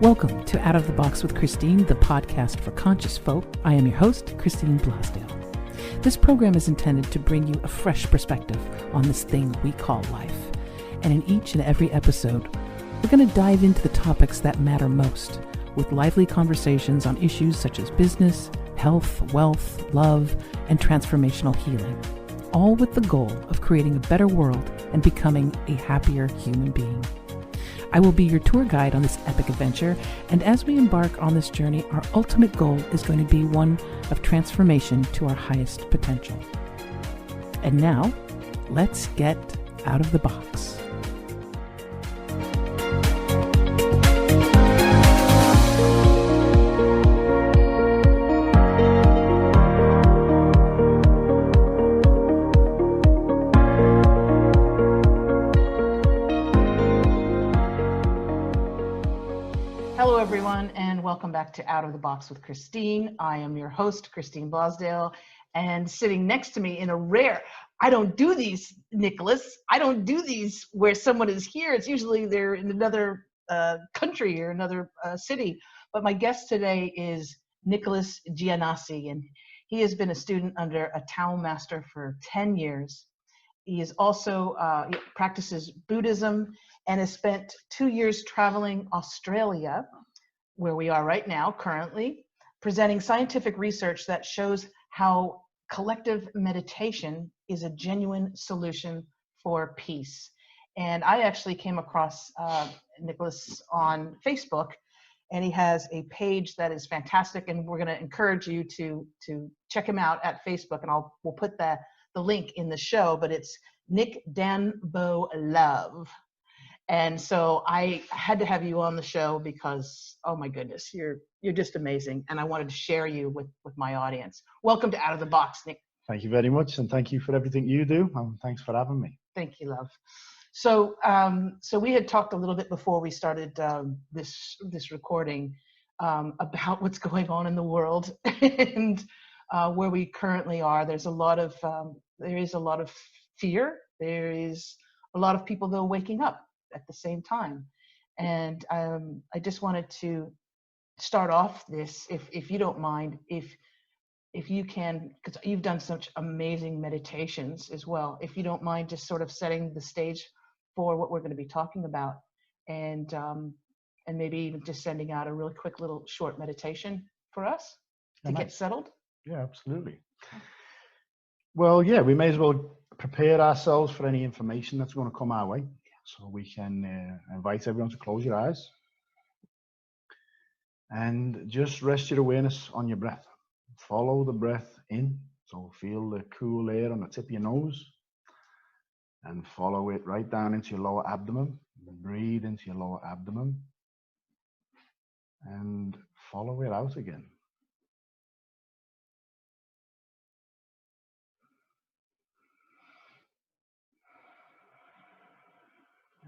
Welcome to Out of the Box with Christine, the podcast for conscious folk. I am your host, Christine Blasdale. This program is intended to bring you a fresh perspective on this thing we call life. And in each and every episode, we're going to dive into the topics that matter most, with lively conversations on issues such as business, health, wealth, love, and transformational healing, all with the goal of creating a better world and becoming a happier human being. I will be your tour guide on this epic adventure, and as we embark on this journey, our ultimate goal is going to be one of transformation to our highest potential. And now, let's get out of the box. Hello, everyone, and welcome back to Out of the Box with Christine. I am your host, Christine Blasdale, and sitting next to me in a rare, I don't do these, Nicholas. I don't do these where someone is here. It's usually they're in another country or another city. But my guest today is Nicholas Gianassi, and he has been a student under a Tao Master for 10 years. He is also he practices Buddhism and has spent 2 years traveling Australia, where we are right now currently, presenting scientific research that shows how collective meditation is a genuine solution for peace. And I actually came across Nicholas on Facebook, and he has a page that is fantastic, and we're going to encourage you to check him out at Facebook, and we'll put the link in the show, but it's Nick Danbo Love. And so I had to have you on the show because, oh my goodness, you're just amazing. And I wanted to share you with my audience. Welcome to Out of the Box, Nick. Thank you very much. And thank you for everything you do. And thanks for having me. Thank you, love. So we had talked a little bit before we started this recording about what's going on in the world and where we currently are. There is a lot of fear. There is a lot of people, though, waking up at the same time. And I just wanted to start off this, if you don't mind, if you can, because you've done such amazing meditations as well, if you don't mind just sort of setting the stage for what we're going to be talking about, and maybe even just sending out a really quick little short meditation for us to get settled. Yeah, absolutely. Well, yeah, we may as well prepare ourselves for any information that's going to come our way. So we can invite everyone to close your eyes and just rest your awareness on your breath. Follow the breath in. So feel the cool air on the tip of your nose and follow it right down into your lower abdomen. Breathe into your lower abdomen and follow it out again.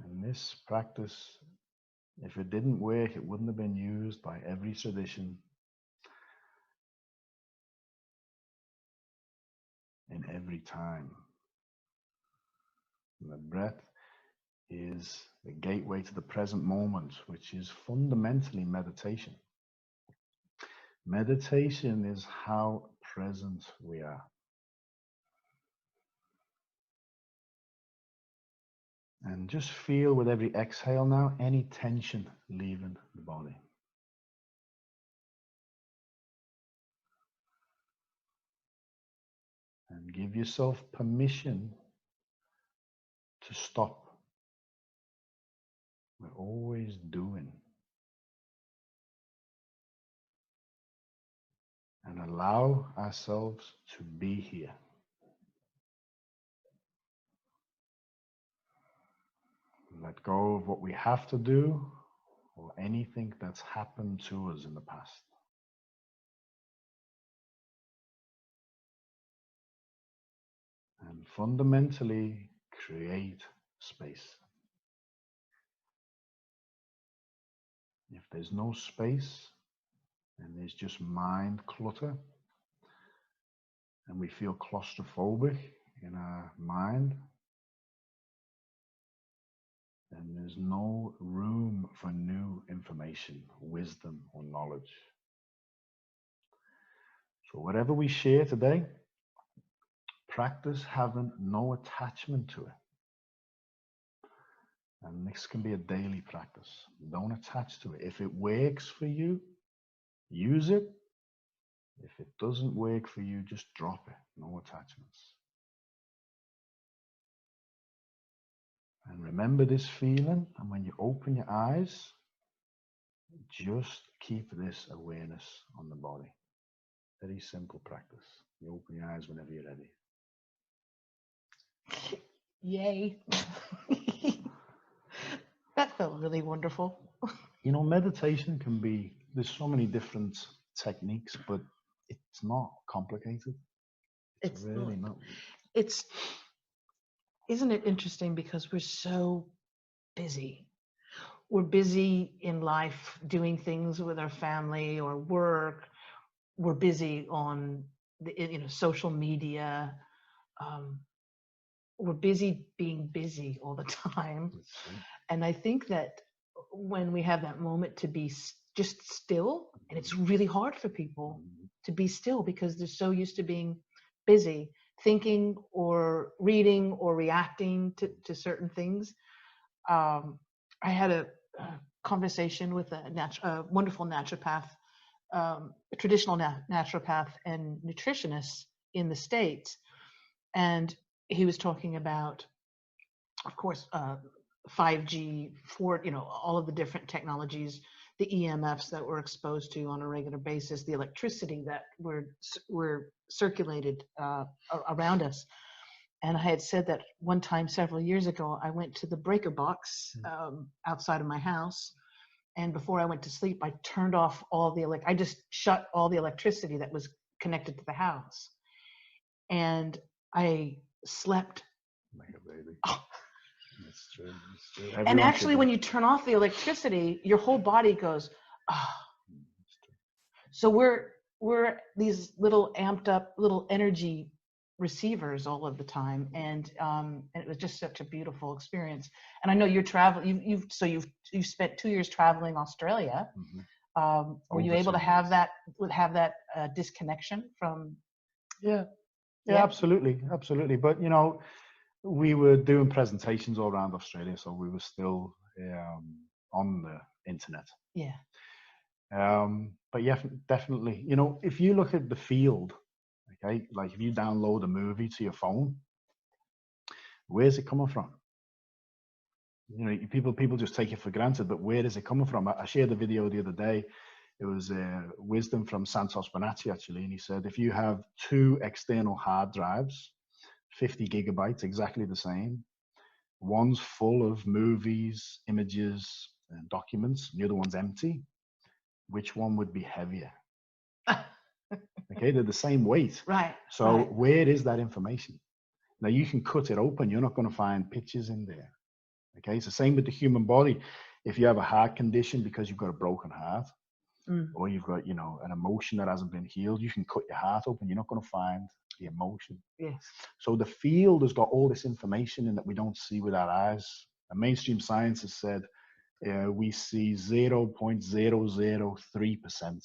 And this practice, if it didn't work, it wouldn't have been used by every tradition in every time. And the breath is the gateway to the present moment, which is fundamentally meditation. Meditation is how present we are. And just feel with every exhale now any tension leaving the body. And give yourself permission to stop. We're always doing. And allow ourselves to be here. Let go of what we have to do or anything that's happened to us in the past. And fundamentally create space. If there's no space and there's just mind clutter and we feel claustrophobic in our mind, then There's no room for new information, wisdom, or knowledge. So whatever we share today, practice having no attachment to it. And this can be a daily practice. Don't attach to it. If it works for you, use it. If it doesn't work for you, just drop it. No attachments. And remember this feeling. And when you open your eyes, just keep this awareness on the body. Very simple practice. You open your eyes whenever you're ready. Yay. That felt really wonderful. You know, meditation can be, there's so many different techniques, but it's not complicated. It's really not. It's, isn't it interesting, because we're so busy. We're busy in life doing things with our family or work. We're busy on the social media. We're busy being busy all the time. And I think that when we have that moment to be just still, and it's really hard for people to be still because they're so used to being busy, thinking or reading or reacting to certain things. I had a conversation with a wonderful naturopath, a traditional naturopath and nutritionist in the States. And he was talking about, of course, 5G, all of the different technologies, the EMFs that we're exposed to on a regular basis, the electricity that we're circulated around us. And I had said that one time several years ago, I went to the breaker box outside of my house. And before I went to sleep, I turned off I just shut all the electricity that was connected to the house. And I slept like a baby. Oh. That's true. That's true. And actually, when you turn off the electricity, your whole body goes, oh. So we're these little amped up little energy receivers all of the time, and it was just such a beautiful experience. And I know you're traveling. You've spent 2 years traveling Australia. Mm-hmm. Were you able to have that disconnection from? Yeah, absolutely. But we were doing presentations all around Australia, so we were still on the internet. Yeah. But yeah, definitely. If you look at the field, okay, like if you download a movie to your phone, where's it coming from? People just take it for granted, but where is it coming from? I shared a video the other day. It was wisdom from Santos Bonacci, actually, and he said if you have 2 external hard drives, 50 gigabytes, exactly the same, one's full of movies, images, and documents, and the other one's empty, which one would be heavier? Okay, they're the same weight. Right. So where is that information? Now you can cut it open. You're not going to find pictures in there. Okay, it's the same with the human body. If you have a heart condition because you've got a broken heart, or you've got, an emotion that hasn't been healed, you can cut your heart open. You're not going to find the emotion. Yes. So the field has got all this information in that we don't see with our eyes. And mainstream science has said we see 0.003%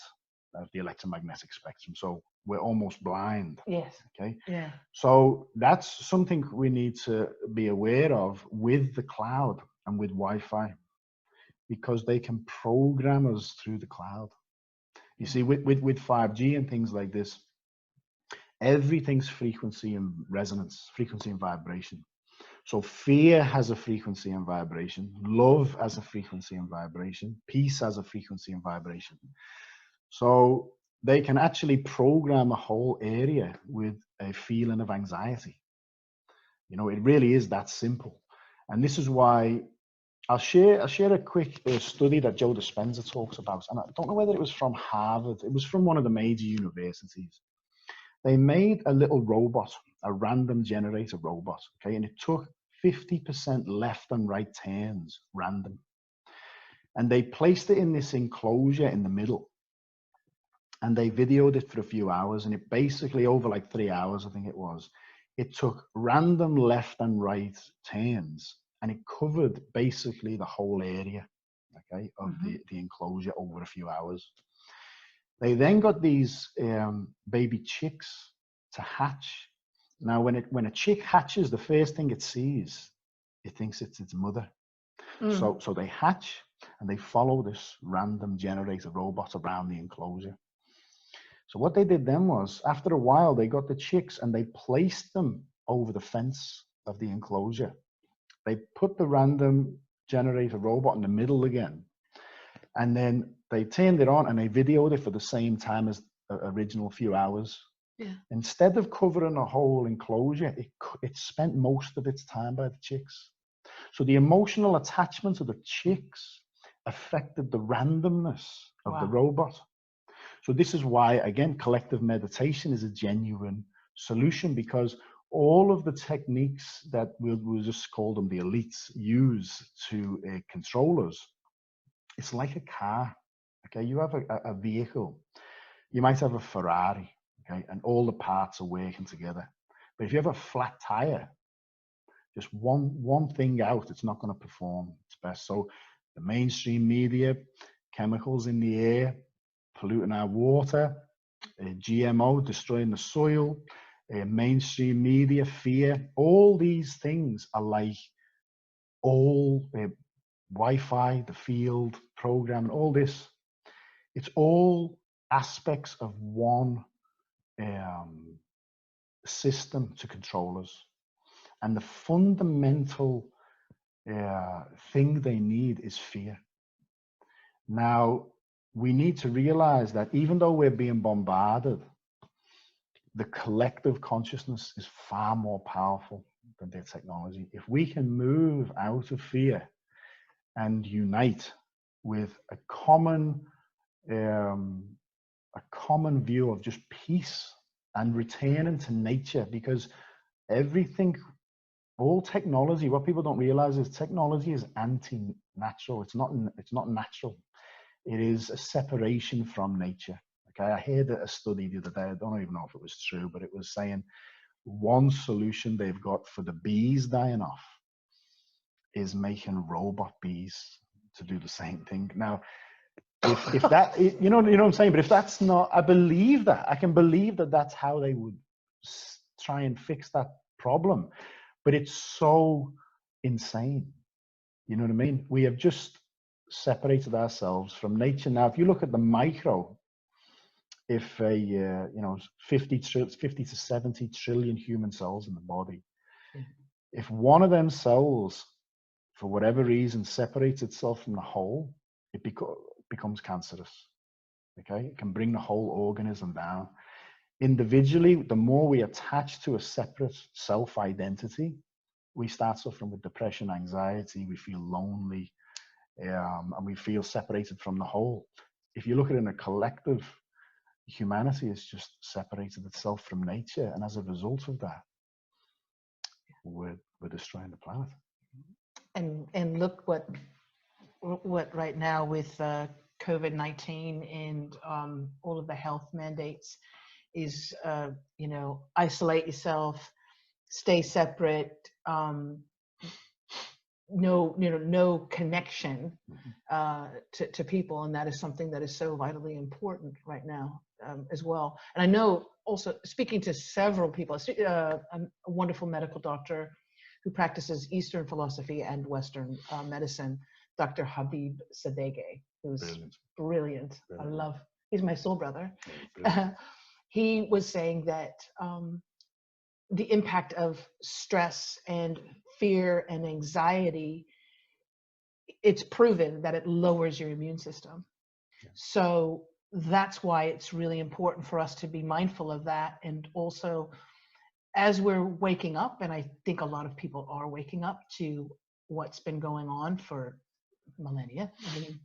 of the electromagnetic spectrum. So we're almost blind. Yes. Okay. Yeah. So that's something we need to be aware of with the cloud and with Wi-Fi, because they can program us through the cloud. You see, with 5G and things like this, everything's frequency and resonance, frequency and vibration. So fear has a frequency and vibration, love has a frequency and vibration, peace has a frequency and vibration. So they can actually program a whole area with a feeling of anxiety. It really is that simple. And this is why I'll share a quick study that Joe Dispenza talks about. And I don't know whether it was from Harvard. It was from one of the major universities. They made a little robot, a random generator robot, okay? And it took 50% left and right turns, random. And they placed it in this enclosure in the middle. And they videoed it for a few hours. And it basically, over like 3 hours, I think it was, it took random left and right turns and it covered basically the whole area, okay, of Mm-hmm. the enclosure over a few hours. They then got these baby chicks to hatch. Now, when a chick hatches, the first thing it sees, it thinks it's its mother. Mm. So they hatch and they follow this random generator robot around the enclosure. So what they did then was, after a while, they got the chicks and they placed them over the fence of the enclosure. They put the random generator robot in the middle again, and then they turned it on and they videoed it for the same time as the original few hours. Yeah. Instead of covering a whole enclosure, it spent most of its time by the chicks. So the emotional attachment of the chicks affected the randomness of the Wow. robot. So this is why, again, collective meditation is a genuine solution, because all of the techniques that we'll just call them the elites use to control us, it's like a car. Okay, you have a vehicle. You might have a Ferrari, okay, and all the parts are working together. But if you have a flat tire, just one thing out, it's not going to perform its best. So the mainstream media, chemicals in the air, polluting our water, GMO destroying the soil, mainstream media, fear, all these things are like all Wi-Fi, the field, programming, all this. It's all aspects of one system to control us. And the fundamental thing they need is fear. Now, we need to realize that even though we're being bombarded, the collective consciousness is far more powerful than their technology. If we can move out of fear and unite with a common view of just peace and returning to nature, because everything, all technology, what people don't realize is technology is anti-natural. It's not natural. It is a separation from nature. Okay, I heard a study the other day, I don't even know if it was true, but it was saying one solution they've got for the bees dying off is making robot bees to do the same thing. Now, if that, you know what I'm saying, but if that's not, I believe that, I can believe that that's how they would try and fix that problem, but it's so insane. You know what I mean? We have just separated ourselves from nature. Now, if you look at the micro, if a 50 to 70 trillion human cells in the body, if one of them cells, for whatever reason, separates itself from the whole, it becomes cancerous. Okay, it can bring the whole organism down. Individually, the more we attach to a separate self-identity, we start suffering with depression, anxiety, we feel lonely, and we feel separated from the whole. If you look at it in a collective, humanity has just separated itself from nature, and as a result of that, we're destroying the planet. And look what right now with COVID-19 and all of the health mandates is, isolate yourself, stay separate, no connection to people, and that is something that is so vitally important right now as well. And I know also, speaking to several people, a wonderful medical doctor who practices Eastern philosophy and Western medicine, Dr. Habib Sadeghi, who's brilliant. He's my soul brother. He was saying that the impact of stress and fear and anxiety, it's proven that it lowers your immune system. Yeah. So that's why it's really important for us to be mindful of that. And also, as we're waking up, and I think a lot of people are waking up to what's been going on for millennia. I mean,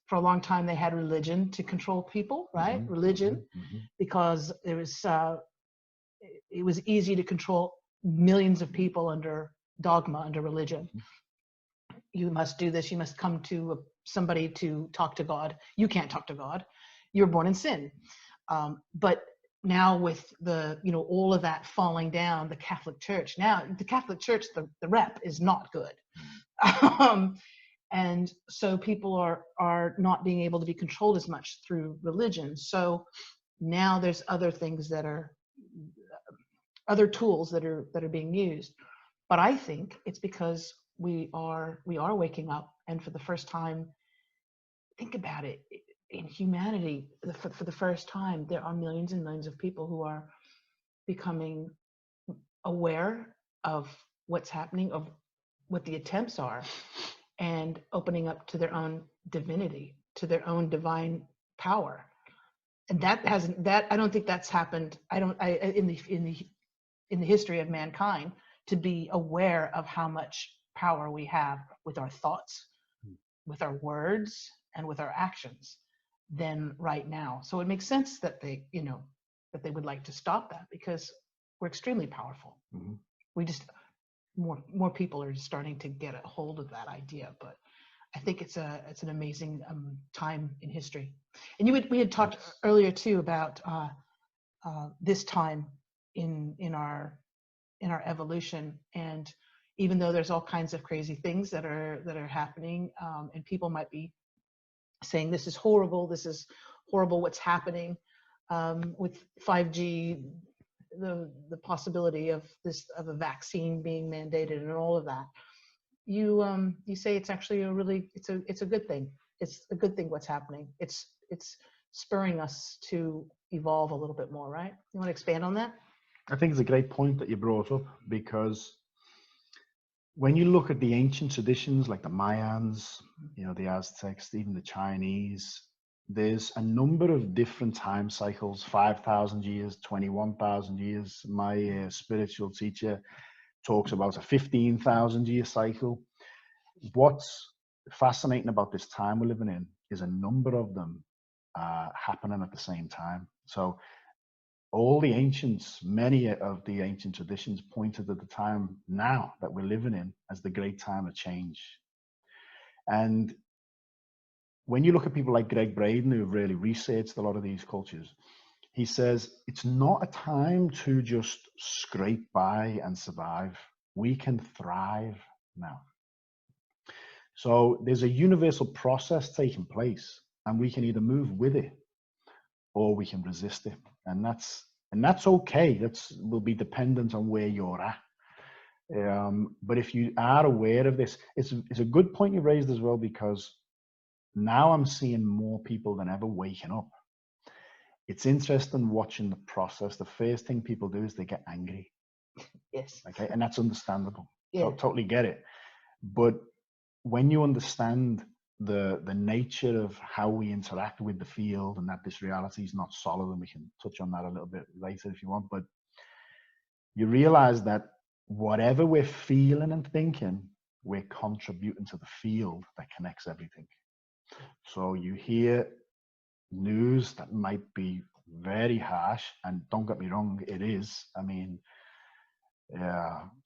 for a long time, they had religion to control people, right? Mm-hmm. Religion, mm-hmm. Because it was easy to control millions of people under dogma, under religion. You must do this. You must come to somebody to talk to God. You can't talk to God. You're born in sin. But now with the, all of that falling down, the Catholic Church, now the Catholic Church, the rep is not good. And so people are not being able to be controlled as much through religion. So now there's other things that are, other tools that are being used. But I think it's because we are waking up, and for the first time, think about it, in humanity, for the first time, there are millions and millions of people who are becoming aware of what's happening, of what the attempts are, and opening up to their own divinity, to their own divine power. And I don't think that's happened. In the history of mankind, to be aware of how much power we have with our thoughts, with our words, and with our actions than right now. So it makes sense that they would like to stop that, because we're extremely powerful. Mm-hmm. We just, more people are starting to get a hold of that idea. But I think it's an amazing time in history. And we had talked earlier too about this time in our evolution, and even though there's all kinds of crazy things that are happening, and people might be saying this is horrible what's happening with 5G, the possibility of a vaccine being mandated and all of that. You say it's actually it's a good thing. It's a good thing what's happening. It's spurring us to evolve a little bit more, right? You want to expand on that? I think it's a great point that you brought up, because when you look at the ancient traditions like the Mayans, the Aztecs, even the Chinese, there's a number of different time cycles, 5,000 years, 21,000 years. My spiritual teacher talks about a 15,000 year cycle. What's fascinating about this time we're living in is a number of them happening at the same time. So all the ancients, many of the ancient traditions pointed at the time now that we're living in as the great time of change. And when you look at people like Greg Braden, who have really researched a lot of these cultures, he says it's not a time to just scrape by and survive. We can thrive now. So there's a universal process taking place, and we can either move with it or we can resist it. And that's okay. Will be dependent on where you're at. But if you are aware of this, it's a good point you raised as well, because now I'm seeing more people than ever waking up. It's interesting watching the process. The first thing people do is they get angry. Yes. Okay, and that's understandable. Yeah. Totally get it. But when you understand the nature of how we interact with the field, and that this reality is not solid, and we can touch on that a little bit later if you want, but you realize that whatever we're feeling and thinking, we're contributing to the field that connects everything. So you hear news that might be very harsh, and don't get me wrong, it is. I mean,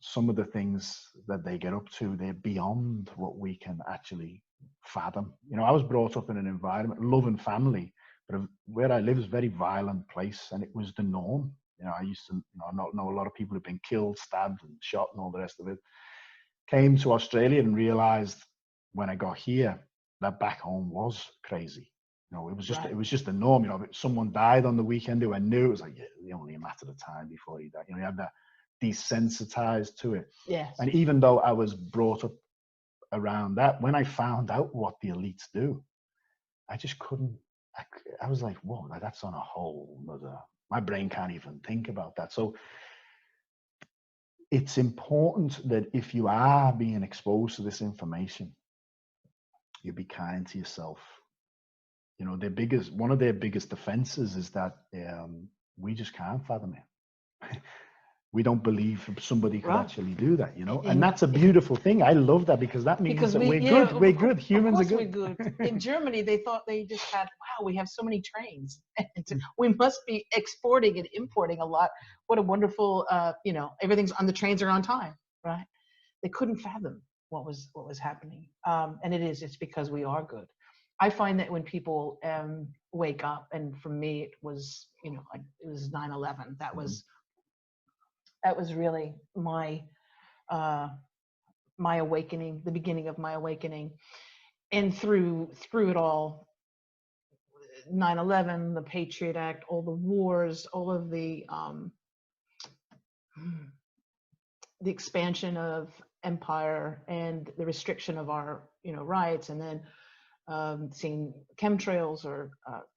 some of the things that they get up to, they're beyond what we can actually fathom. I was brought up in an environment, love and family, but where I live is a very violent place, and it was the norm. I used to know a lot of people who've been killed, stabbed, and shot, and all the rest of it. Came to Australia and realized when I got here that back home was crazy. It was just right. It was just the norm. If someone died on the weekend who I knew, it was like, yeah, only a matter of time before he died. You had that desensitized to it. Yes. And even though I was brought up around that, when I found out what the elites do, I just couldn't. I was like, whoa, that's on a whole other. My brain can't even think about that. So it's important that if you are being exposed to this information, you be kind to yourself. One of their biggest defenses is that we just can't fathom it. We don't believe somebody could actually do that, and that's a beautiful thing. I love that, because that means that we're good. We're good. Humans are good. We're good. In Germany, they thought they just had, wow, we have so many trains. We must be exporting and importing a lot. What a wonderful, everything's on the trains are on time, right? They couldn't fathom what was happening. And it's because we are good. I find that when people wake up, and for me it was, like it was 9/11. That was really my my awakening, the beginning of my awakening. And through it all, 9/11, the Patriot Act, all the wars, all of the expansion of empire and the restriction of our rights, and then seeing chemtrails or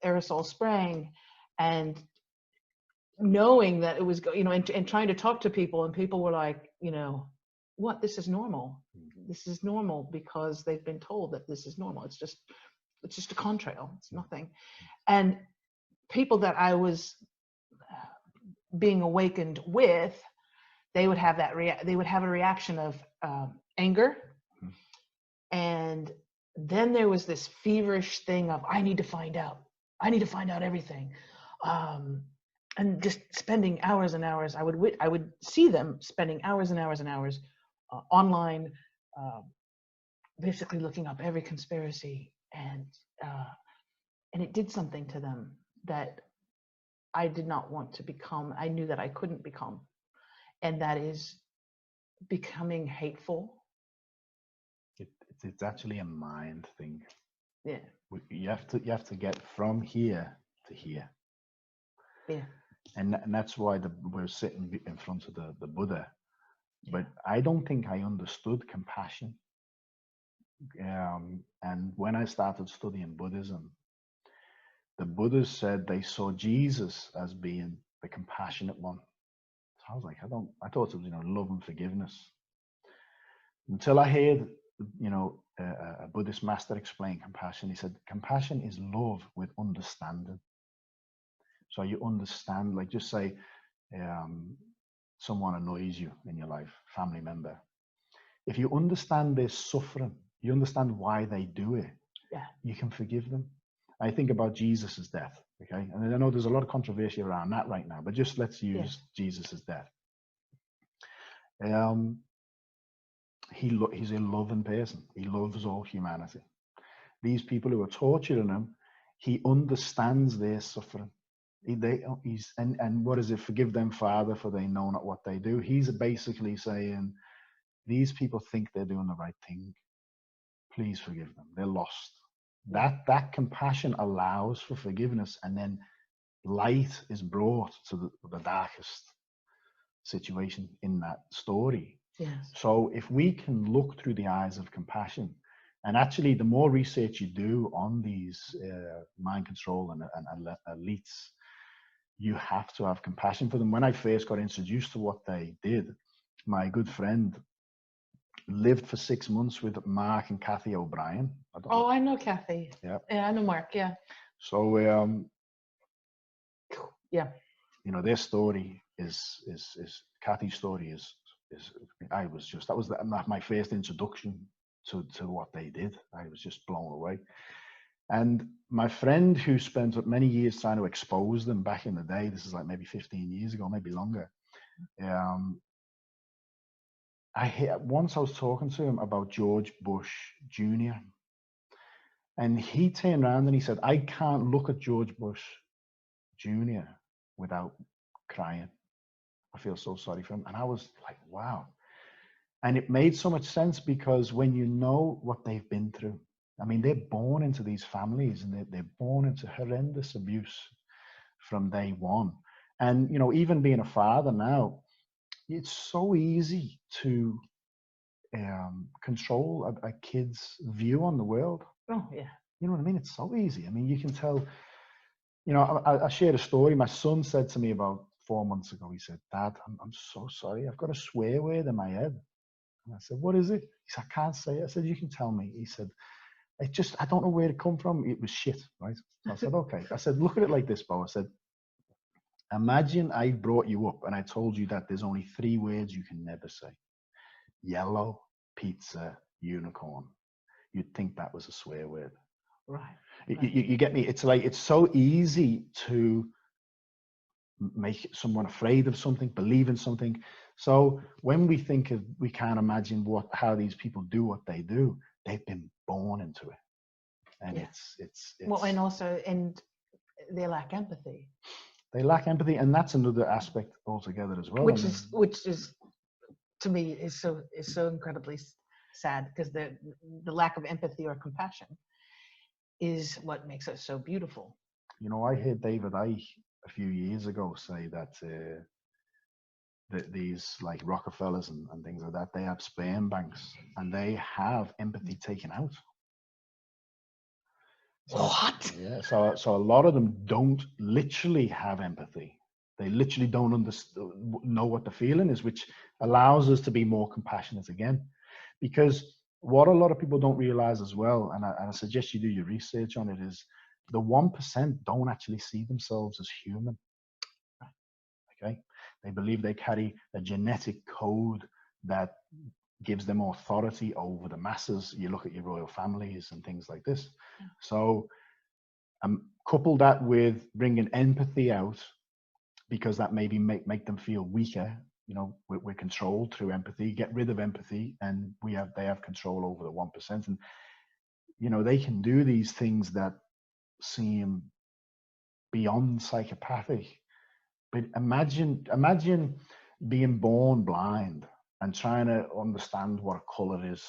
aerosol spraying, and knowing that it was and trying to talk to people, and people were like, what, this is normal. This is normal because they've been told that this is normal. It's just a contrail. It's nothing. And people that I was being awakened with, they would have they would have a reaction of anger. And then there was this feverish thing of, I need to find out everything. And just spending hours and hours. I would see them spending hours and hours and hours online, basically looking up every conspiracy, and it did something to them that I did not want to become. I knew that I couldn't become, and that is becoming hateful. It's actually a mind thing. Yeah. You have to get from here to here. Yeah. And that's why we're sitting in front of the Buddha. But I don't think I understood compassion. And when I started studying Buddhism, the Buddhas said they saw Jesus as being the compassionate one. So I was like, I thought it was, love and forgiveness. Until I heard, a Buddhist master explain compassion. He said, compassion is love with understanding. So you understand, like, just say someone annoys you in your life, family member. If you understand their suffering, you understand why they do it, you can forgive them. I think about Jesus's death, okay? And I know there's a lot of controversy around that right now, but just let's use Jesus's death. He's a loving person. He loves all humanity. These people who are torturing him, he understands their suffering. And what is it? Forgive them, Father, for they know not what they do. He's basically saying, these people think they're doing the right thing. Please forgive them. They're lost. That compassion allows for forgiveness, and then light is brought to the darkest situation in that story. Yes. So if we can look through the eyes of compassion, and actually the more research you do on these mind control and elites, you have to have compassion for them. When I first got introduced to what they did, my good friend lived for 6 months with Mark and Kathy O'Brien. I know Kathy. Yeah, I know Mark. Yeah. So their story is Kathy's story is that was my first introduction to what they did. I was just blown away. And my friend who spent many years trying to expose them back in the day, this is like maybe 15 years ago, maybe longer. Once I was talking to him about George Bush Jr. And he turned around and he said, I can't look at George Bush Jr. without crying. I feel so sorry for him. And I was like, wow. And it made so much sense, because when you know what they've been through, I mean, they're born into these families, and they're born into horrendous abuse from day one. And, even being a father now, it's so easy to control a kid's view on the world. Oh, yeah. You know what I mean? It's so easy. I mean, you can tell, I shared a story. My son said to me about 4 months ago, he said, Dad, I'm so sorry. I've got a swear word in my head. And I said, what is it? He said, I can't say it. I said, you can tell me. He said, I don't know where it come from. It was shit, right? So I said, okay. I said, look at it like this, Bo. I said, imagine I brought you up and I told you that there's only 3 words you can never say. Yellow, pizza, unicorn. You'd think that was a swear word. Right. You get me? It's like, it's so easy to make someone afraid of something, believe in something. So when we can't imagine how these people do what they do, they've been born into it. And Yeah. it's Well, and also, and they lack empathy, they lack empathy, and that's another aspect altogether as well. I mean, which is to me is so incredibly sad, because the lack of empathy or compassion is what makes us so beautiful. you know, I heard David Icke a few years ago say that that these like Rockefellers and things like that, they have sperm banks and they have empathy taken out. So, What? yeah, so a lot of them don't literally have empathy. They literally don't know what the feeling is, which allows us to be more compassionate again. Because what a lot of people don't realize as well, and I suggest you do your research on it, is the 1% don't actually see themselves as human. Okay, they believe they carry a genetic code that gives them authority over the masses. You look at your royal families and things like this. So couple that with bringing empathy out, because that maybe make them feel weaker. You know, we're controlled through empathy. Get rid of empathy, and they have control over the 1%. And you know, they can do these things that seem beyond psychopathic. But imagine being born blind and trying to understand what a color is.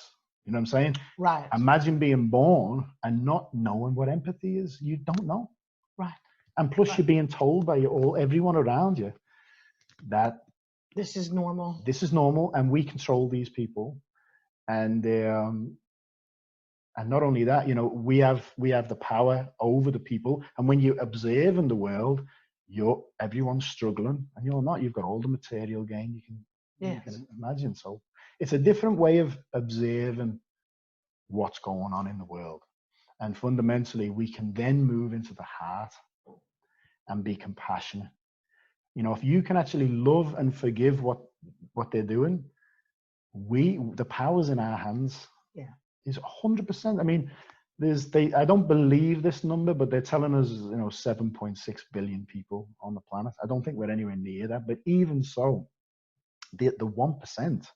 You know what I'm saying? Right. Imagine being born and not knowing what empathy is. You don't know. Right. And plus, Right. you're being told by everyone around you that this is normal. This is normal, and we control these people. And not only that, you know, we have the power over the people. And when you observe in the world, everyone's struggling, and you're not. You've got all the material gain you can imagine. So it's a different way of observing what's going on in the world. And fundamentally, we can then move into the heart and be compassionate. You know, if you can actually love and forgive what they're doing, the power's in our hands. Yeah. Is 100%. I mean, I don't believe this number, but they're telling us, you know, 7.6 billion people on the planet. I don't think we're anywhere near that. But even so, the 1%,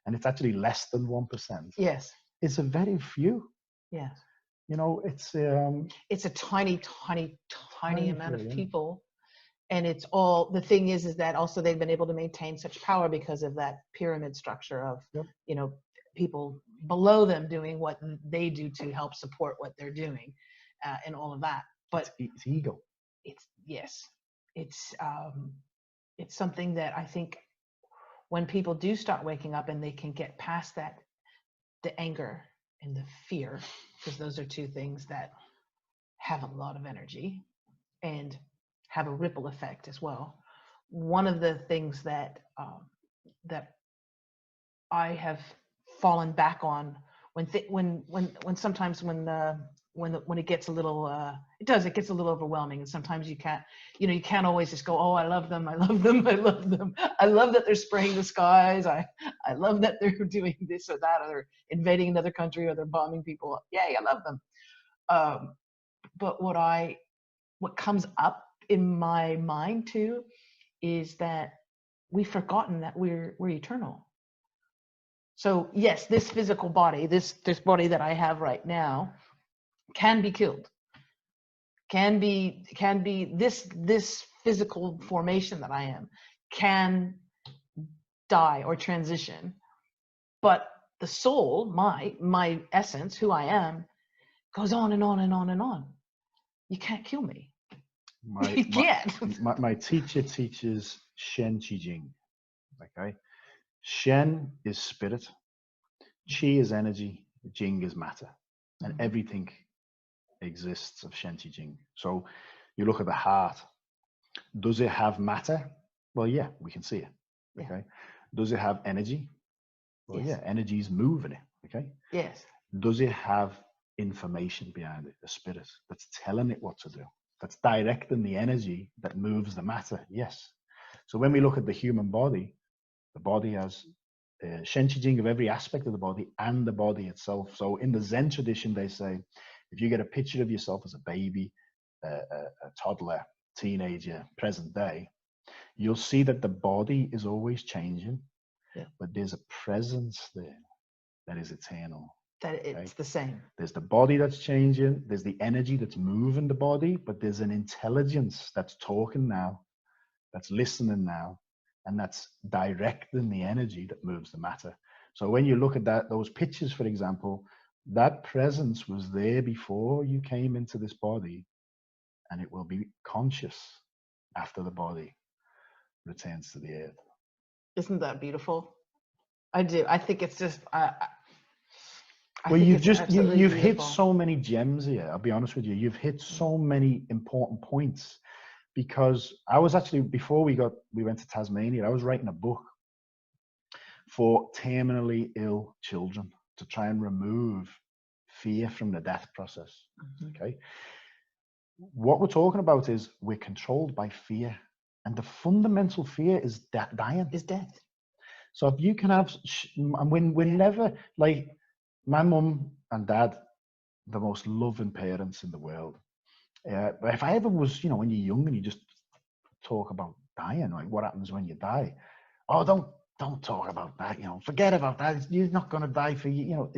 and it's actually less than 1%. Yes. It's a very few. Yes. You know, it's a tiny amount of people. And it's all, the thing is that also they've been able to maintain such power because of that pyramid structure of, you know, people below them doing what they do to help support what they're doing, and all of that. But it's ego. It's something that I think when people do start waking up and they can get past that, the anger and the fear, because those are two things that have a lot of energy and have a ripple effect as well. One of the things that that I have fallen back on when sometimes when it gets a little it gets a little overwhelming, and sometimes you can't always just go, oh, I love them, I love them, I love them, I love that they're spraying the skies, I love that they're doing this or that, or they're invading another country, or they're bombing people. Yay, I love them. But what comes up in my mind too is that we've forgotten that we're eternal. So yes, this physical body, this body that I have right now, can be killed. Can be this physical formation that I am can die or transition. But the soul, my essence, who I am, goes on and on and on and on. You can't kill me. You can't. My teacher teaches Shen Qi Jing. Okay. Shen is spirit, Qi is energy, Jing is matter, and everything exists of Shen Qi Jing. So you look at the heart. Does it have matter? Well, yeah, we can see it. Okay. Yeah. Does it have energy? Well, yes. Yeah, energy is moving it. Okay. Yes. Does it have information behind it, a spirit that's telling it what to do, that's directing the energy that moves the matter? Yes. So when we look at the human body, the body has Shen Qi Jing of every aspect of the body and the body itself. So in the Zen tradition, they say, if you get a picture of yourself as a baby, a toddler, teenager, present day, you'll see that the body is always changing, but there's a presence there that is eternal. That it's the same. There's the body that's changing, there's the energy that's moving the body, but there's an intelligence that's talking now, that's listening now, and that's directing the energy that moves the matter. So when you look at those pictures, for example, that presence was there before you came into this body, and it will be conscious after the body returns to the earth. Isn't that beautiful? I do. I think it's just. Well, you've hit so many gems here. I'll be honest with you. You've hit so many important points, because I was actually, before we went to Tasmania, I was writing a book for terminally ill children to try and remove fear from the death process. Okay. What we're talking about is we're controlled by fear, and the fundamental fear is dying. Is death. So if you can have, and we're never, like, my mum and dad, the most loving parents in the world. But if I ever was, when you're young and you just talk about dying, like what happens when you die? Oh, don't talk about that. Forget about that. You're not going to die for you.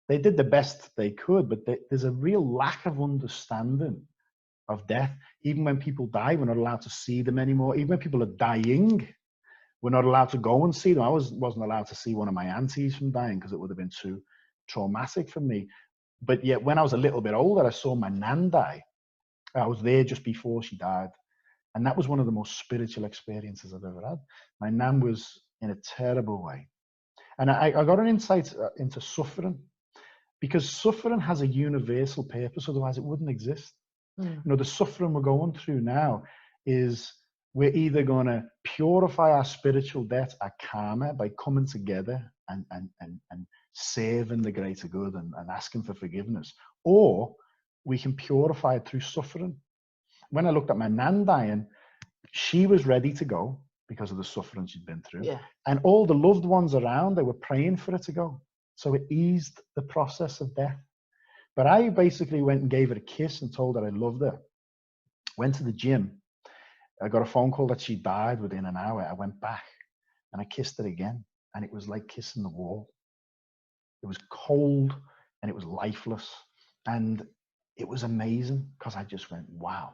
They did the best they could, but there's a real lack of understanding of death. Even when people die, we're not allowed to see them anymore. Even when people are dying, we're not allowed to go and see them. I wasn't allowed to see one of my aunties from dying because it would have been too traumatic for me. But yet when I was a little bit older, I saw my nan die. I was there just before she died. And that was one of the most spiritual experiences I've ever had. My nan was in a terrible way. And I got an insight into suffering, because suffering has a universal purpose, otherwise it wouldn't exist. The suffering we're going through now is we're either going to purify our spiritual debt, our karma, by coming together and serving the greater good and asking for forgiveness, or we can purify it through suffering. When I looked at my nan dying, she was ready to go because of the suffering she'd been through. Yeah. And all the loved ones around, they were praying for her to go. So it eased the process of death. But I basically went and gave her a kiss and told her I loved her. Went to the gym. I got a phone call that she died within an hour. I went back and I kissed her again. And it was like kissing the wall. It was cold and it was lifeless. And it was amazing, because I just went, wow,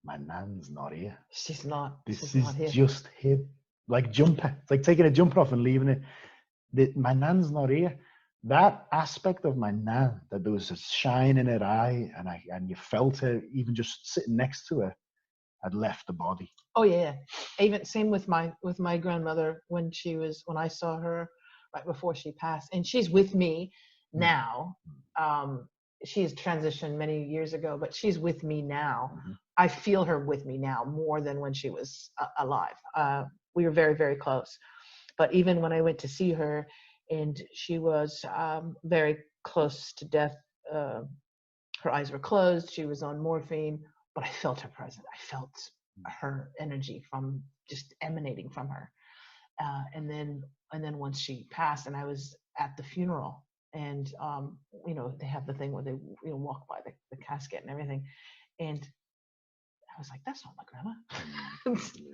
my nan's not here. She's not. This is just here. Like jumper. It's like taking a jumper off and leaving it. My nan's not here. That aspect of my nan, that there was a shine in her eye, and you felt her even just sitting next to her, had left the body. Oh yeah. Even same with my grandmother when I saw her right before she passed, and she's with me now. She's transitioned many years ago, but she's with me now. I feel her with me now more than when she was alive. We were very, very close. But even when I went to see her, and she was very close to death, her eyes were closed, she was on morphine, but I felt her presence. I felt her energy from just emanating from her. And then once she passed, and I was at the funeral, and they have the thing where they walk by the casket and everything, and I was like, that's not my grandma.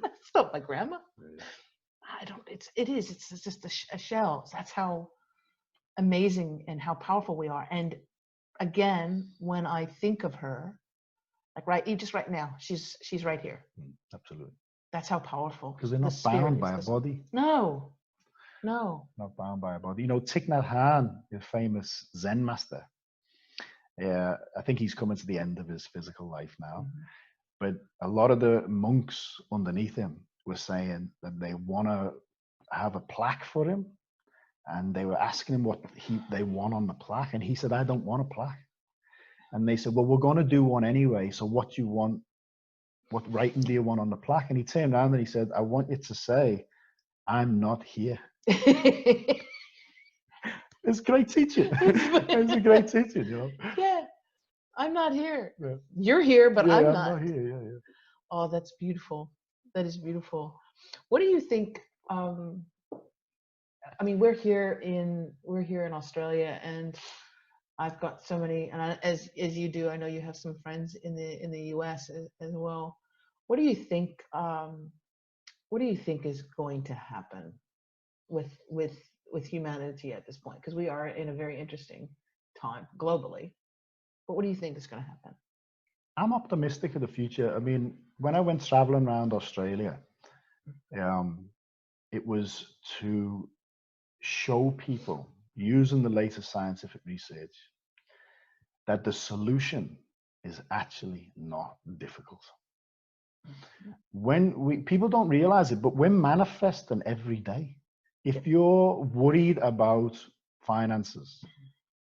That's not my grandma. It's just a shell. That's how amazing and how powerful we are. And again, when I think of her, like right now, she's right here. Absolutely. That's how powerful. Because they're not bound by a body. No. Not bound by a body. Thich Nhat Hanh, the famous Zen master, I think he's coming to the end of his physical life now. But a lot of the monks underneath him were saying that they want to have a plaque for him, and they were asking him what they want on the plaque, and he said, I don't want a plaque. And they said, well, we're going to do one anyway, so what do you want? What writing do you want on the plaque? And he turned around and he said, I want you to say, I'm not here. It's great teaching. It's a great teaching, Yeah, I'm not here. Yeah. You're here, but I'm not. I'm not here. Yeah. Oh, that's beautiful. That is beautiful. What do you think? We're here in Australia, and I've got so many, and as you do, I know you have some friends in the US as well. What do you think? What do you think is going to happen with with humanity at this point? Because we are in a very interesting time globally. But what do you think is going to happen? I'm optimistic for the future. I mean, when I went traveling around Australia, it was to show people using the latest scientific research that the solution is actually not difficult. When people don't realize it, but we're manifesting every day. If you're worried about finances,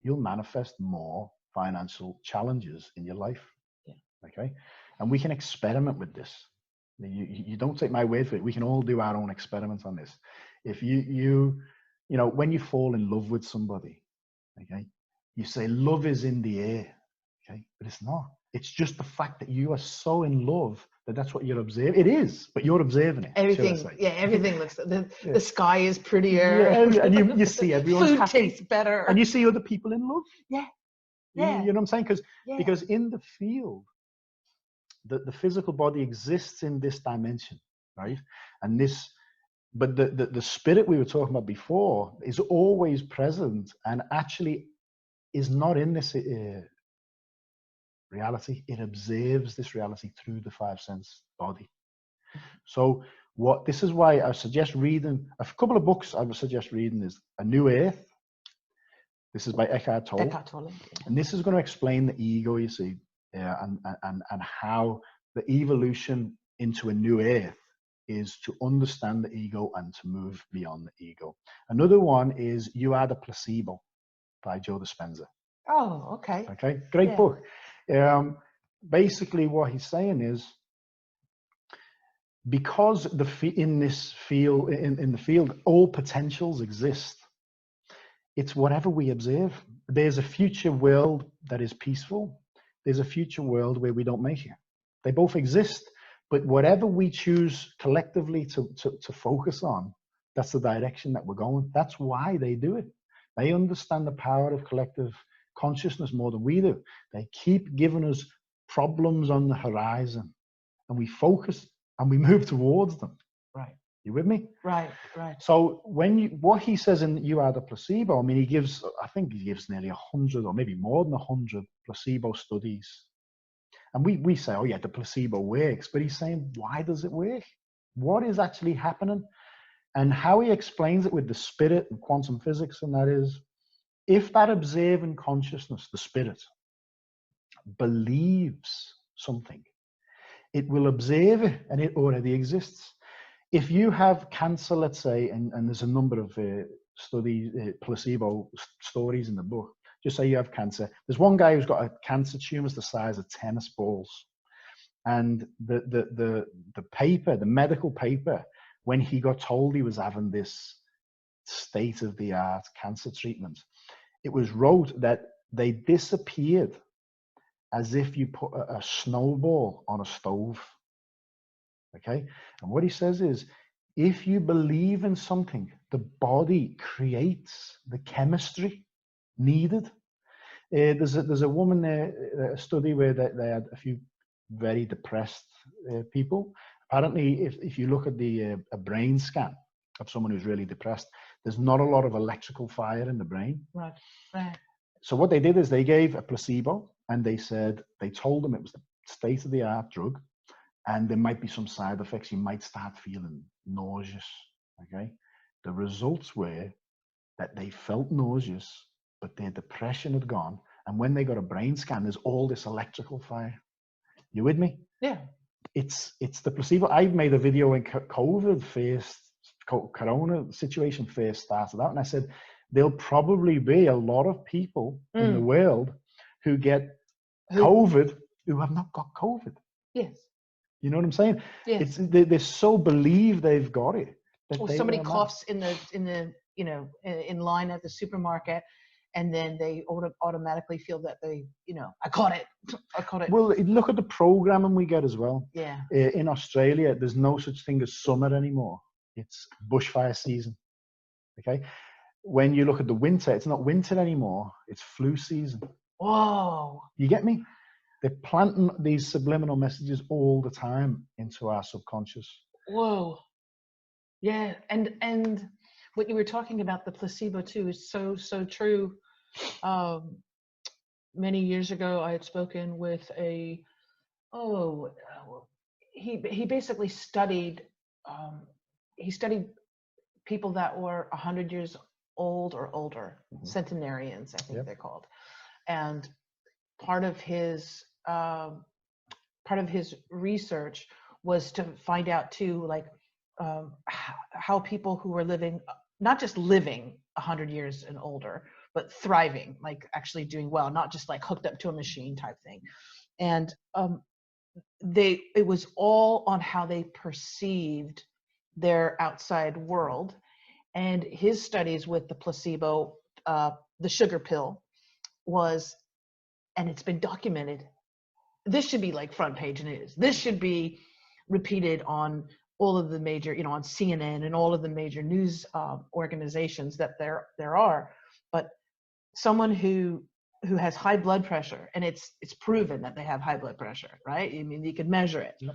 you'll manifest more financial challenges in your life. Okay, and we can experiment with this. You don't take my word for it. We can all do our own experiments on this. If you know, when you fall in love with somebody, okay, you say love is in the air, okay, but it's not. It's just the fact that you are so in love that that's what you're observing. It is, but you're observing it. Everything, everything looks. The sky is prettier. Yeah, and you see everyone's food happy. Tastes better, and you see other people in love. Yeah, you know what I'm saying? Because in the field, the physical body exists in this dimension, right? And this, but the spirit we were talking about before is always present and actually is not in this reality. It observes this reality through the five sense body. So this is why I suggest reading a couple of books. I would suggest reading is A New Earth. This is by Eckhart Tolle. And this is going to explain the ego, you see, and how the evolution into a new earth is to understand the ego and to move beyond the ego. Another one is You Are the Placebo by Joe Dispenza. Oh, okay. Okay, great book. Basically, what he's saying is, because in this field, in the field, all potentials exist. It's whatever we observe. There's a future world that is peaceful. There's a future world where we don't make it. They both exist, but whatever we choose collectively to focus on, that's the direction that we're going. That's why they do it. They understand the power of collective consciousness more than we do. They keep giving us problems on the horizon, and we focus and we move towards them. Right. You with me? Right. So what he says in You Are the Placebo, I mean, I think he gives nearly 100 or maybe more than 100 placebo studies. And we say, oh yeah, the placebo works, but he's saying, why does it work? What is actually happening? And how he explains it with the spirit and quantum physics, and that is, if that observing consciousness, the spirit, believes something, it will observe it, and it already exists. If you have cancer, let's say, and there's a number of placebo stories in the book. Just say you have cancer. There's one guy who's got a cancer tumor the size of tennis balls, and the paper, the medical paper, when he got told he was having this state-of-the-art cancer treatment, it was wrote that they disappeared as if you put a snowball on a stove. Okay, and what he says is, if you believe in something, the body creates the chemistry needed. There's a woman there, a study where they had a few very depressed people. Apparently, if you look at a brain scan of someone who's really depressed, there's not a lot of electrical fire in the brain. Right. So what they did is they gave a placebo, and they told them it was the state-of-the-art drug, and there might be some side effects. You might start feeling nauseous. Okay, the results were that they felt nauseous, but their depression had gone. And when they got a brain scan, there's all this electrical fire. You with me? Yeah. It's the placebo. I made a video when Corona situation first started out, and I said there'll probably be a lot of people in the world who get COVID who have not got COVID. Yes. You know what I'm saying? Yes. They so believe they've got it. Or somebody coughs in in line at the supermarket, and then they automatically feel that I caught it. Well, look at the programming we get as well. Yeah. In Australia, there's no such thing as summer anymore. It's bushfire season. Okay. When you look at the winter, it's not winter anymore. It's flu season. Whoa. You get me? They're planting these subliminal messages all the time into our subconscious. Whoa. Yeah. And what you were talking about, the placebo too, is so true. Um, Many years ago, I had spoken with oh, he basically studied, um, he studied people that were 100 years old or older, centenarians, I think Yep. they're called. And part of his research was to find out too, like how people who were living, not just living 100 years and older, but thriving, like actually doing well, not just like hooked up to a machine type thing. And it was all on how they perceived their outside world. And his studies with the placebo, the sugar pill, was, and it's been documented. This should be like front page news. This should be repeated on all of the major, on CNN and all of the major news organizations that there are. But someone who has high blood pressure, and it's proven that they have high blood pressure, right? I mean, you can measure it. Yep.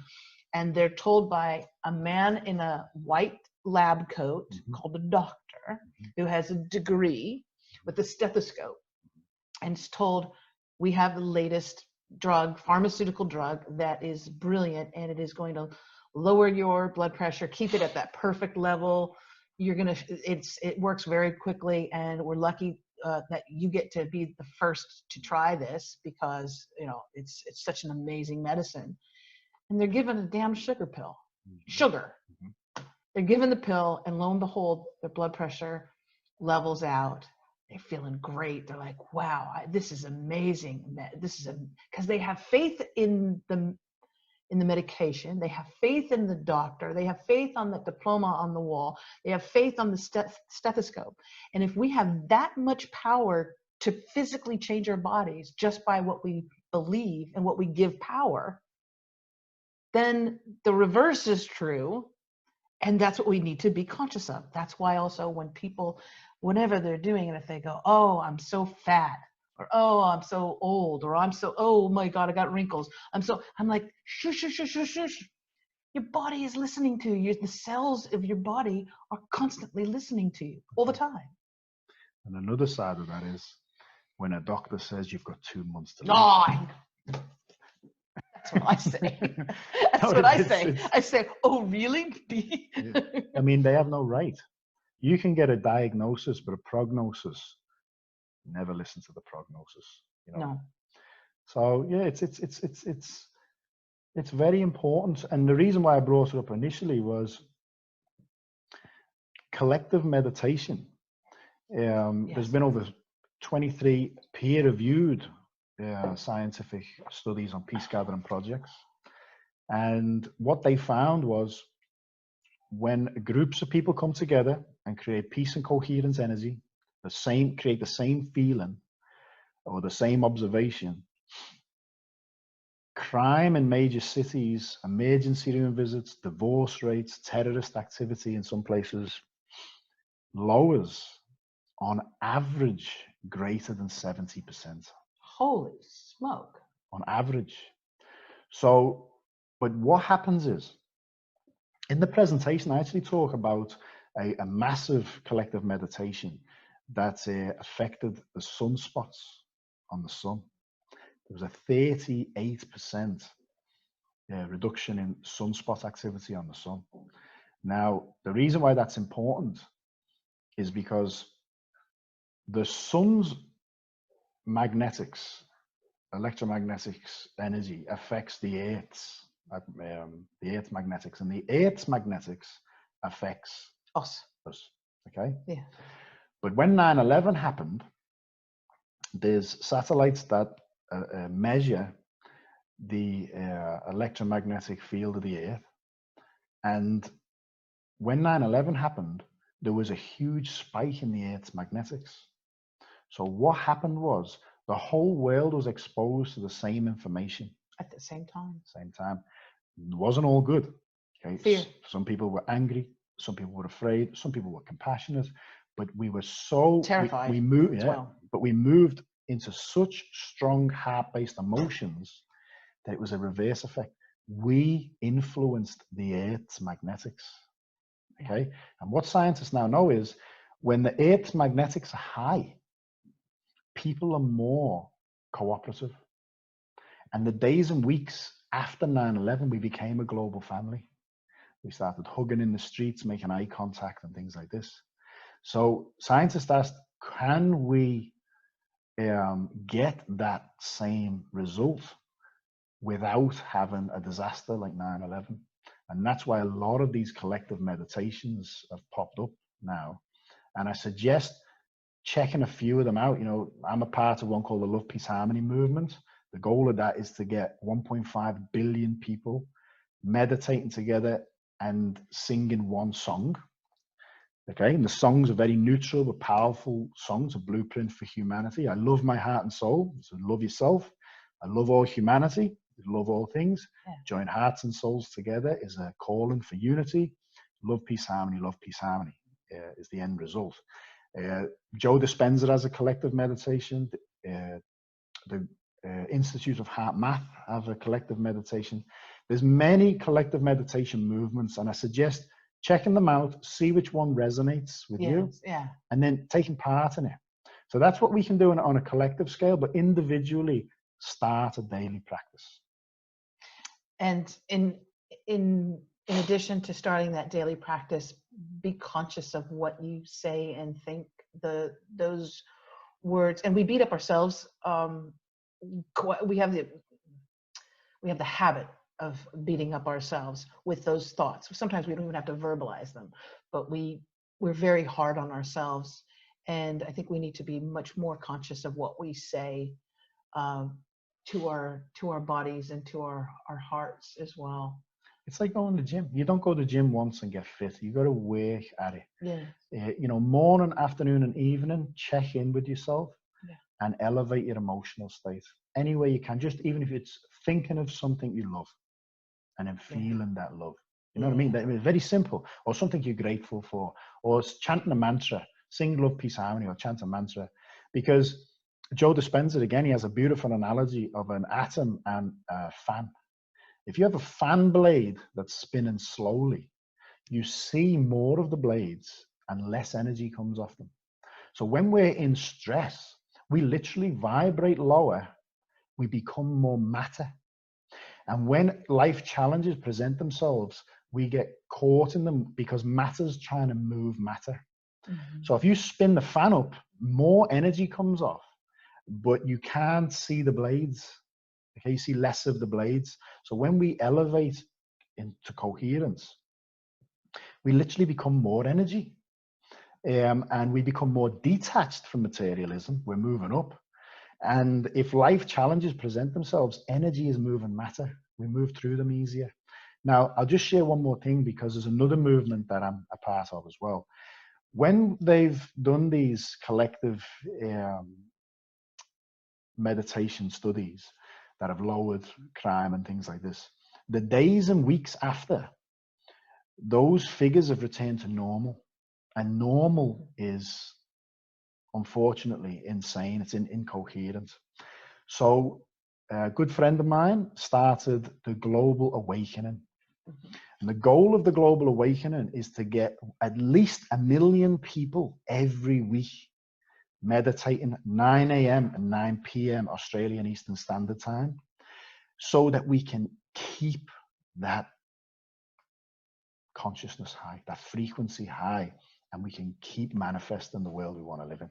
And they're told by a man in a white lab coat called a doctor who has a degree with a stethoscope, and is told, we have the latest pharmaceutical drug that is brilliant, and it is going to lower your blood pressure, keep it at that perfect level. It works very quickly, and we're lucky that you get to be the first to try this, because it's such an amazing medicine. And they're given a damn sugar pill. Sugar. They're given the pill, and lo and behold, their blood pressure levels out. They're feeling great. They're like, wow, this is amazing. Because they have faith in the medication. They have faith in the doctor. They have faith on the diploma on the wall. They have faith on the stethoscope. And if we have that much power to physically change our bodies just by what we believe and what we give power, then the reverse is true. And that's what we need to be conscious of. That's why also when people, whenever they're doing it, if they go, oh, I'm so fat, or oh, I'm so old, or oh my God, I got wrinkles. I'm like, shush. Your body is listening to you. The cells of your body are constantly listening to you all the time. And another side of that is when a doctor says you've got 2 months to live. Oh, that's what I say. That's what I say. I say, oh, really? Yeah. I mean, they have no right. You can get a diagnosis, but a prognosis, never listen to the prognosis. No. So yeah, it's very important. And the reason why I brought it up initially was collective meditation. Yes. There's been over 23 peer-reviewed scientific studies on peace gathering projects. And what they found was when groups of people come together and create peace and coherence energy, create the same feeling or the same observation, crime in major cities, emergency room visits, divorce rates, terrorist activity in some places lowers on average greater than 70%. Holy smoke. On average. So, but what happens is, in the presentation, I actually talk about a massive collective meditation that affected the sunspots on the sun. There was a 38% reduction in sunspot activity on the sun. Now, the reason why that's important is because the sun's electromagnetics energy affects the Earth's magnetics, and the Earth's magnetics affects us. Okay. Yeah. But when 9/11 happened, there's satellites that measure the electromagnetic field of the Earth, and when 9/11 happened, there was a huge spike in the Earth's magnetics. So what happened was the whole world was exposed to the same information at the same time. It wasn't all good. Okay. Fear. Some people were angry. Some people were afraid. Some people were compassionate. But we were so terrified. We moved. As yeah, well. But we moved into such strong heart-based emotions that it was a reverse effect. We influenced the Earth's magnetics. Okay. And what scientists now know is when the Earth's magnetics are high, people are more cooperative. And the days and weeks after 9/11, we became a global family. We started hugging in the streets, making eye contact and things like this. So scientists asked, can we get that same result without having a disaster like 9/11? And that's why a lot of these collective meditations have popped up now. And I suggest checking a few of them out. You know, I'm a part of one called the Love, Peace, Harmony movement. The goal of that is to get 1.5 billion people meditating together and singing one song. Okay, and the songs are very neutral but powerful songs, a blueprint for humanity. I love my heart and soul, so love yourself. I love all humanity, love all things. Yeah. Join hearts and souls together is a calling for unity. Love, peace, harmony is the end result. Joe Dispenza has a collective meditation. The Institute of Heart Math have a collective meditation. There's many collective meditation movements, and I suggest checking them out, see which one resonates with you, and then taking part in it. So that's what we can do on a collective scale, but individually start a daily practice. And in addition to starting that daily practice, be conscious of what you say and think. Those words, and we beat up ourselves. We have the habit of beating up ourselves with those thoughts. Sometimes we don't even have to verbalize them, but we're very hard on ourselves. And I think we need to be much more conscious of what we say to our bodies and to our hearts as well. It's like going to the gym. You don't go to the gym once and get fit. You got to work at it. Yeah. You know, morning, afternoon, and evening, check in with yourself and elevate your emotional state any way you can. Just even if it's thinking of something you love and then feeling that love. You know what I mean? It's very simple. Or something you're grateful for. Or chanting a mantra. Sing Love, Peace, Harmony, or chant a mantra. Because Joe Dispenza, again, he has a beautiful analogy of an atom and a fan. If you have a fan blade that's spinning slowly, you see more of the blades and less energy comes off them. So when we're in stress, we literally vibrate lower. We become more matter. And when life challenges present themselves, we get caught in them because matter's trying to move matter. Mm-hmm. So if you spin the fan up, more energy comes off, but you can't see the blades. Okay, you see less of the blades. So when we elevate into coherence, we literally become more energy. And we become more detached from materialism. We're moving up. And if life challenges present themselves, energy is moving matter. We move through them easier. Now, I'll just share one more thing because there's another movement that I'm a part of as well. When they've done these collective meditation studies that have lowered crime and things like this, the days and weeks after, those figures have returned to normal. And normal is, unfortunately, insane. It's incoherent. So a good friend of mine started the Global Awakening. And the goal of the Global Awakening is to get at least 1 million people every week meditating 9 a.m. and 9 p.m. Australian Eastern Standard Time, so that we can keep that consciousness high, that frequency high, and we can keep manifesting the world we want to live in.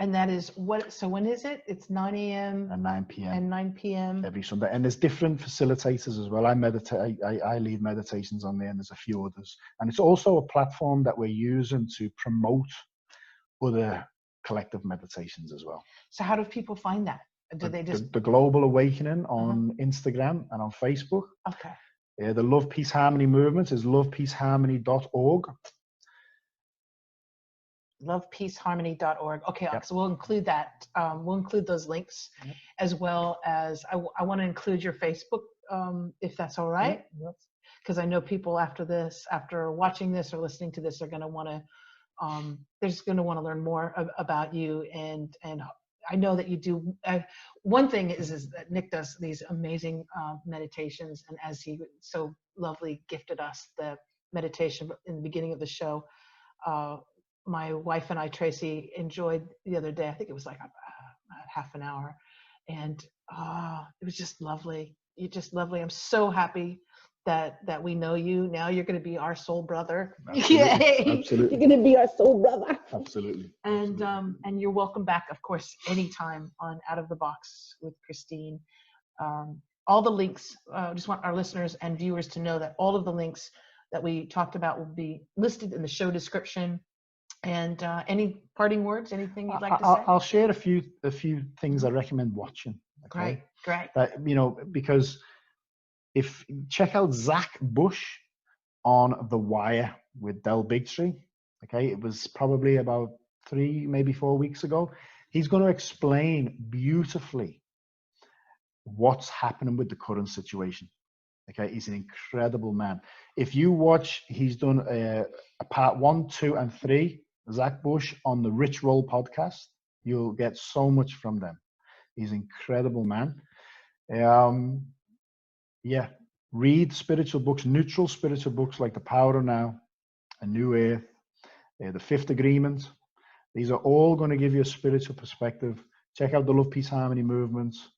And that is what, so when is it? It's 9 a.m. and 9 p.m. and 9 p.m. every Sunday. And there's different facilitators as well. I lead meditations on there, and there's a few others. And it's also a platform that we're using to promote other collective meditations as well. So how do people find that? Do they just the Global Awakening on Instagram and on Facebook? Okay. The Love, Peace, Harmony movement is lovepeaceharmony.org. lovepeaceharmony.org. Okay, so we'll include that. We'll include those links, as well as I want to include your Facebook, if that's all right. Because I know people after watching this or listening to this, are going to want to, they're just going to want to learn more about you. And I know that you do. One thing is that Nick does these amazing meditations, and as he so lovely gifted us the meditation in the beginning of the show. My wife and I, Tracy, enjoyed the other day. I think it was like half an hour, and it was just lovely. You're just lovely. I'm so happy that we know you. Now you're going to be our soul brother. Absolutely. Yay! Absolutely. You're going to be our soul brother. Absolutely. And you're welcome back, of course, anytime on Out of the Box with Christine. All the links, just want our listeners and viewers to know that all of the links that we talked about will be listed in the show description. And any parting words, anything you'd like to say? I'll share a few things I recommend watching. Okay? Great. Because if check out Zach Bush on The Wire with Del Bigtree. Okay, it was probably about 3, maybe 4 weeks ago. He's going to explain beautifully what's happening with the current situation. Okay, he's an incredible man. If you watch, he's done a part 1, 2, and 3, Zach Bush on the Rich Roll podcast. You'll get so much from them. He's an incredible man. Read spiritual books, neutral spiritual books like The Power of Now, A New Earth, The Fifth Agreement. These are all going to give you a spiritual perspective. Check out the Love, Peace, Harmony movements.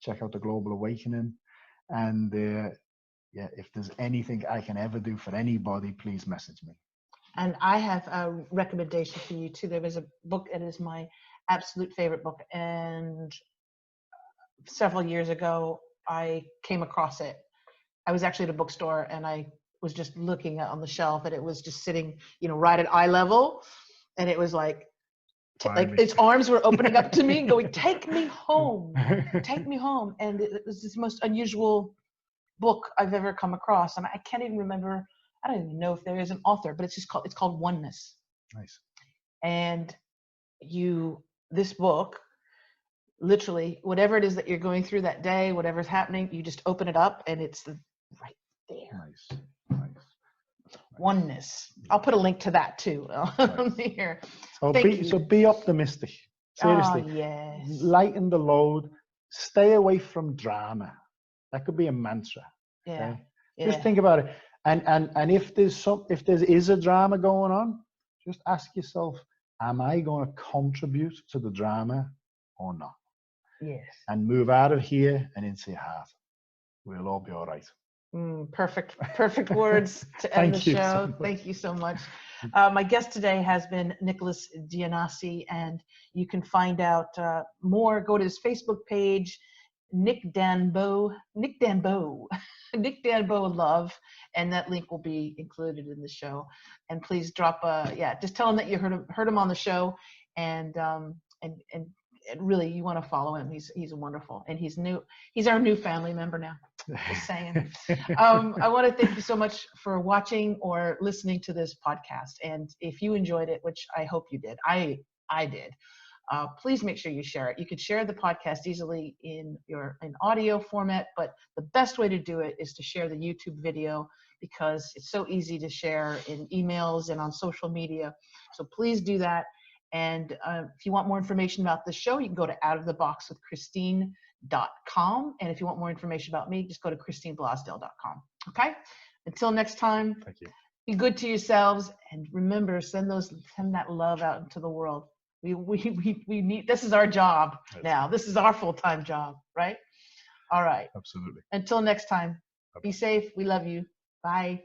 Check out the Global Awakening. And if there's anything I can ever do for anybody, please message me. And I have a recommendation for you too. There was a book, it is my absolute favorite book. And several years ago, I came across it. I was actually at a bookstore and I was just looking on the shelf and it was just sitting, right at eye level. And it was like its arms were opening up to me and going, take me home, take me home. And it was this most unusual book I've ever come across. And I can't even remember, I don't even know if there is an author, but it's called Oneness. Nice. And this book, literally, whatever it is that you're going through that day, whatever's happening, you just open it up and it's right there. Nice. Oneness. I'll put a link to that too here. So be optimistic. Seriously. Oh, yes. Lighten the load. Stay away from drama. That could be a mantra. Yeah. Okay? Just think about it. And if there is a drama going on, just ask yourself, am I going to contribute to the drama or not? Yes. And move out of here and into your heart. We'll all be all right. Perfect words to end the show. Thank you so much. My guest today has been Nicholas Gianassi, and you can find out more. Go to his Facebook page, Nick Danbo Love, and that link will be included in the show. And please drop just tell him that you heard him on the show, and really you want to follow him. He's wonderful, and he's our new family member now. Just saying. I want to thank you so much for watching or listening to this podcast. And if you enjoyed it, which I hope you did, I did, please make sure you share it. You could share the podcast easily in audio format, but the best way to do it is to share the YouTube video because it's so easy to share in emails and on social media. So please do that. And if you want more information about the show, you can go to outoftheboxwithchristine.com. And if you want more information about me, just go to christineblasdale.com. Okay? Until next time, thank you. Be good to yourselves, and remember, send that love out into the world. We need, this is our job now. This is our full-time job, right? All right. Absolutely. Until next time, be safe. We love you. Bye.